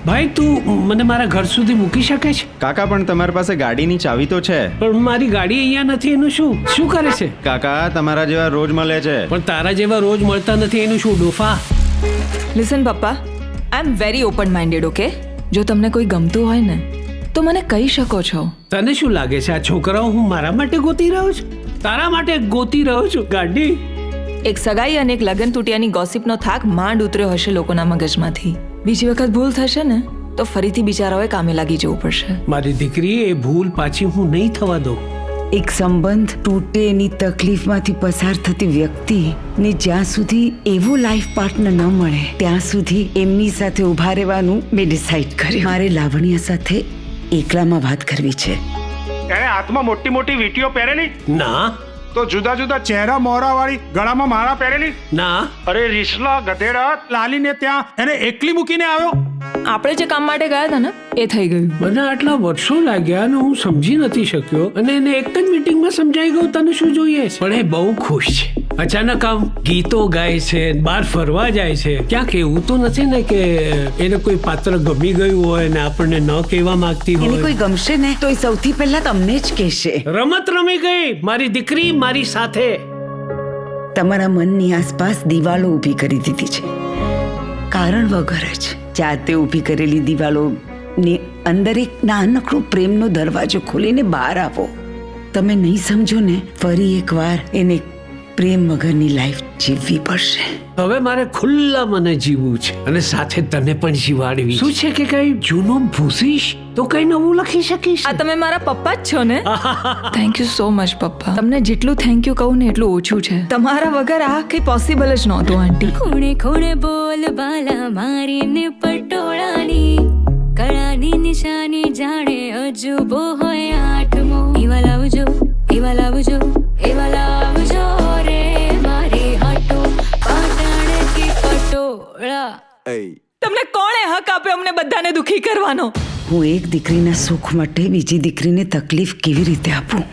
ભાઈ તું મને મારા ઘર સુધી મૂકી શકે છે? કાકા પણ તમારી પાસે ગાડીની ચાવી તો છે. પણ મારી ગાડી અહીંયા નથી, એનું શું કરે છે? કાકા તમારા જેવા રોજ મળે છે. પણ તારા જેવા રોજ મળતા નથી, એનું શું ડોફા? Listen papa, I am very open minded. Okay, જો તમને કોઈ ગમતું હોય ને તો મને કહી શકો છો. તને શું લાગે છે આ છોકરાઓ હું મારા માટે ગોતી રહ્યો છું? તારા માટે ગોતી રહ્યો છું ગાડી. એક સગાઈ અને એક લગ્ન તૂટ્યાની ગોસિપનો થાક માંડ ઉતર્યો હશે લોકોના મગજમાંથી. બીજી વખત ભૂલ થશે ને તો ફરીથી બિચારાઓએ કામે લાગી જવું પડશે. મારી દીકરી, એ ભૂલ પાછી હું નહીં થવા દઉં. એક સંબંધ તૂટે એની તકલીફમાંથી પસાર થતી વ્યક્તિ ને જ્યાં સુધી એવો લાઈફ પાર્ટનર ન મળે ત્યાં સુધી એમની સાથે ઉભા રહેવાનું મેં ડિસાઈડ કર્યું. મારે લાવણ્ય સાથે એકલામાં વાત કરવી છે. એણે હાથમાં મોટી મોટી વીંટીઓ પહેરેલી, ના તો જુદા જુદા ચહેરા મોહરા વાળી ગળામાં માળા પહેરેલી. ના, અરે રીસલા ગધેડા, લાલીને ત્યાં એને એકલી મૂકીને આવ્યો. આપણે જે કામ માટે ગયા હતા ને એ થઈ ગયું. મને આટલા વર્ષો લાગ્યા અને હું સમજી નથી શક્યો, અને એને એક જ મીટિંગમાં સમજાઈ ગયું તને શું જોઈએ છે. પણ એ બહુ ખુશ છે. અચાનક આમ ગીતો ગાય છે, બહાર ફરવા જાય છે. ક્યાંક એવું તો નથી ને કે એને કોઈ પાત્ર ગમી ગયું હોય ને આપણને ન કહેવા માંગતી એને હોય? કોઈ ગમશે ને તો એ સૌથી પહેલા તમને જ કહેશે. રમત રમી ગઈ મારી દીકરી મારી સાથે. તમારા મનની આસપાસ દિવાલો ઊભી કરી દીધી છે, કારણ વગર જ. જાતે ઊભી કરેલી દિવાલો ને અંદર એક નાનકડો પ્રેમનો દરવાજો ખોલીને બહાર આવો. તમે નહીં સમજો ને ફરી એકવાર એને પ્રેમ વગરની લાઈફ જીવવી પડશે. હવે મારે ખુલ્લા મને જીવવું છે અને સાથે તને પણ જીવાડવી. શું છે કે કઈ જૂનું ભૂસીશ તો કઈ નવું લખી શકીશ. આ તમે મારા પપ્પા જ છો ને? થેન્ક યુ સો મચ પપ્પા. તમને જેટલું થેન્ક યુ કહું ને એટલું ઓછું છે. તમારા વગર આ કઈ પોસિબલ જ નહોતું આંટી. ખૂણે ખૂણે બોલ બાલા મારીને પટોળાની કળાની નિશાની જાણે અજુબો હોય આઠમો. એવા લાવજો, એવા લાવજો, એવા લાવજો રે મારી હાટો પાટણ કી પટોળા. તમને કોણે હક આપ્યો અમને બધાને દુખી કરવાનો? હું એક દીકરીના સુખ માટે બીજી દીકરીને તકલીફ કેવી રીતે આપું?